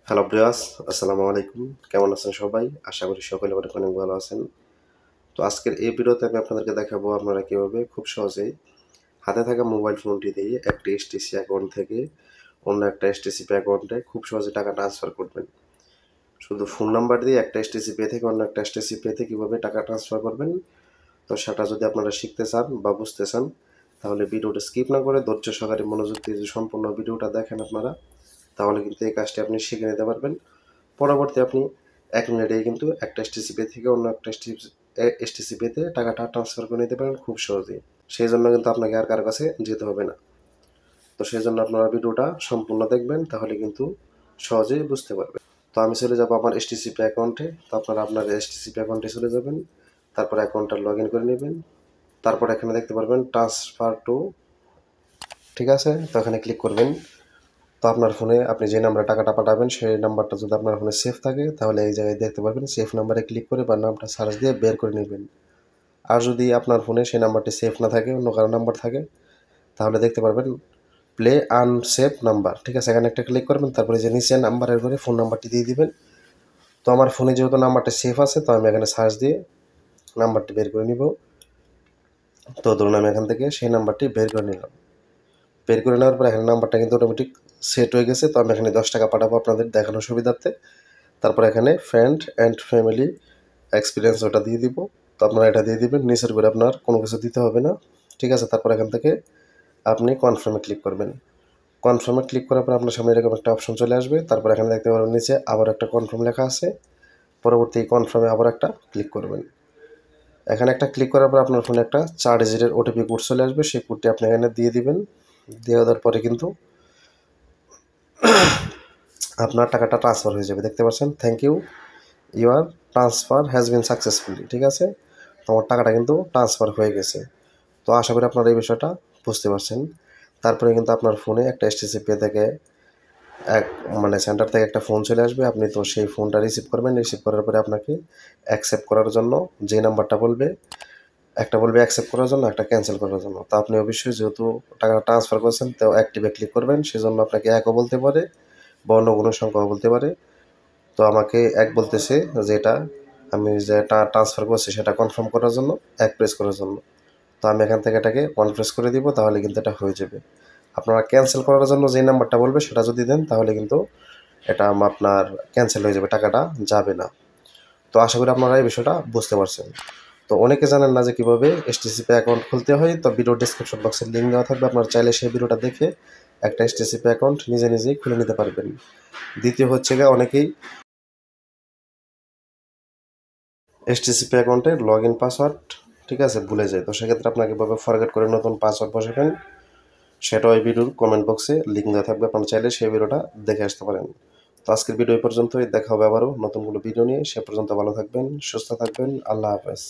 Hello ব্রিয়াস, আসসালামু আলাইকুম। কেমন আছেন সবাই? আশা করি সকলে অনেক অনেক ভালো আছেন। তো আজকের এই ভিডিওতে আমি আপনাদেরকে দেখাবো আপনারা কীভাবে খুব সহজেই হাতে থাকা মোবাইল ফোনটি দিয়ে একটি এসটিসি অ্যাকাউন্ট থেকে অন্য একটা এসটিসি অ্যাকাউন্টে খুব সহজে টাকা ট্রান্সফার করবেন। শুধু ফোন নাম্বার দিয়ে একটা এসটিসি পে থেকে অন্য একটা এসটিসি পেতে কীভাবে টাকা ট্রান্সফার করবেন, তো সেটা যদি আপনারা শিখতে চান বা বুঝতে চান তাহলে ভিডিওটা স্কিপ না করে ধৈর্য সহকারে মনোযোগ দিয়ে যদি সম্পূর্ণ ভিডিওটা দেখেন আপনারা, তাহলে কিন্তু এই কাজটি আপনি শিখে নিতে পারবেন। পরবর্তী আপনি ১ মিনিটেই কিন্তু একটা এসটিসি পে থেকে অন্য একটা এসটিসি পেতে টাকাটা ট্রান্সফার করে নিতে পারেন খুব সহজেই। সেজন্য কিন্তু আপনাকে আর কারো কাছে যেতে হবে না। তো সেজন্য আপনারা ভিডিওটা সম্পূর্ণ দেখবেন, তাহলে কিন্তু সহজেই বুঝতে পারবেন। তো আমি চলে যাব আমার এসটিসি পে অ্যাকাউন্টে। তো আপনারা আপনার এসটিসি পে অ্যাকাউন্টে চলে যাবেন। তারপর অ্যাকাউন্টটা লগইন করে নেবেন। তারপর এখানে দেখতে পারবেন ট্রান্সফার টু, ঠিক আছে? তো এখানে ক্লিক করবেন। তো আপনার ফোনে আপনি যে নাম্বারে টাকাটা পাঠাবেন সেই নাম্বারটা যদি আপনার ফোনে সেভ থাকে তাহলে এই জায়গায় দেখতে পারবেন সেভ নাম্বারে ক্লিক করে বা নামটা সার্চ দিয়ে বের করে নেবেন। আর যদি আপনার ফোনে সেই নাম্বারটি সেভ না থাকে, অন্য কারো নাম্বার থাকে, তাহলে দেখতে পারবেন প্লে আনসেভ নাম্বার, ঠিক আছে? এখানে একটা ক্লিক করবেন, তারপরে যে নিচে নাম্বারের ঘরে ফোন নাম্বারটি দিয়ে দিবেন। তো আমার ফোনে যেহেতু নাম্বারটা সেভ আছে, তো আমি এখানে সার্চ দিয়ে নাম্বারটি বের করে নিব। তো ধরুন আমি এখান থেকে সেই নাম্বারটি বের করে নিলাম। বের করে নেওয়ার পর এখানে নাম্বারটা কিন্তু অটোমেটিক সেট হয়ে গেছে। তো আমি এখানে 10 টাকা পাঠাবো আপনাদের দেখানোর সুবিধার্থে। তারপর এখানে ফ্রেন্ড অ্যান্ড ফ্যামিলি এক্সপিরিয়েন্স ওটা দিয়ে দিব। তো আপনারা এটা দিয়ে দিবেন, নিচের করে আপনার কোনো কিছু দিতে হবে না, ঠিক আছে? তারপর এখান থেকে আপনি কনফার্মে ক্লিক করবেন। কনফার্মে ক্লিক করার পর আপনার সামনে এরকম একটা অপশন চলে আসবে। তারপর এখানে দেখতে পারবেন নিচে আবার একটা কনফার্ম লেখা আছে। পরবর্তী কনফার্মে আবার একটা ক্লিক করবেন। এখানে একটা ক্লিক করার পর আপনার ফোনে একটা 4 ডিজিটের ওটিপি কোড চলে আসবে। সেই কোডটি আপনি এখানে দিয়ে দিবেন। দিয়ে দেওয়ার পরে কিন্তু আপনার টাকাটা ট্রান্সফার হয়ে যাবে। দেখতে পাচ্ছেন, thank you, your transfer has been successfully, ঠিক আছে? তোমার টাকাটা কিন্তু ট্রান্সফার হয়ে গেছে। তো আশা করি আপনারা এই বিষয়টা বুঝতে পারছেন। তারপরে কিন্তু আপনার ফোনে একটা এসটিসি পে থেকে এক সেন্টার থেকে একটা ফোন চলে আসবে। আপনি তো সেই ফোনটা রিসিভ করবেন। রিসিভ করার পরে আপনাকে অ্যাকসেপ্ট করার জন্য যে নাম্বারটা বলবে, একটা বলবে অ্যাকসেপ্ট করার জন্য, একটা ক্যানসেল করার জন্য। তো আপনি অবশ্যই যেহেতু টাকাটা ট্রান্সফার করছেন, তো অ্যাক্টিভে ক্লিক করবেন। সেজন্য আপনাকে ১ও বলতে পারে বা অন্য কোনো সংখ্যাও বলতে পারে। তো আমাকে ১ বলতেছে, যেটা আমি যেটা ট্রান্সফার করছি সেটা কনফার্ম করার জন্য ১ প্রেস করার জন্য। তো আমি এখান থেকে এটাকে 1 প্রেস করে দিব, তাহলে কিন্তু এটা হয়ে যাবে। আপনারা ক্যানসেল করার জন্য যে নাম্বারটা বলবে সেটা যদি দেন, তাহলে কিন্তু এটা আপনার ক্যানসেল হয়ে যাবে, টাকাটা যাবে না। তো আশা করি আপনারা এই বিষয়টা বুঝতে পারছেন। তো অনেকে জানেন না যে কীভাবে এসটিসি পে অ্যাকাউন্ট খুলতে হয়। তো ভিডিওর ডেসক্রিপশন বক্সে লিঙ্ক দেওয়া থাকবে, আপনারা চাইলে সেই ভিডিওটা দেখে একটা এসটিসি পে অ্যাকাউন্ট নিজেই খুলে নিতে পারবেন। দ্বিতীয় হচ্ছে গিয়ে অনেকেই এসটিসি পে অ্যাকাউন্টের লগইন পাসওয়ার্ড, ঠিক আছে, ভুলে যায়। তো সেক্ষেত্রে আপনাকে এভাবে ফরগেট করে নতুন পাসওয়ার্ড বসাবেন। সেটাও এই ভিডিওর কমেন্ট বক্সে লিঙ্ক দেওয়া থাকবে, আপনারা চাইলে সেই ভিডিওটা দেখে আসতে পারেন। তো আজকের ভিডিও এই পর্যন্তই। দেখা হবে আবারও নতুন কোনো ভিডিও নিয়ে। সে পর্যন্ত ভালো থাকবেন, সুস্থ থাকবেন। আল্লাহ হাফেজ।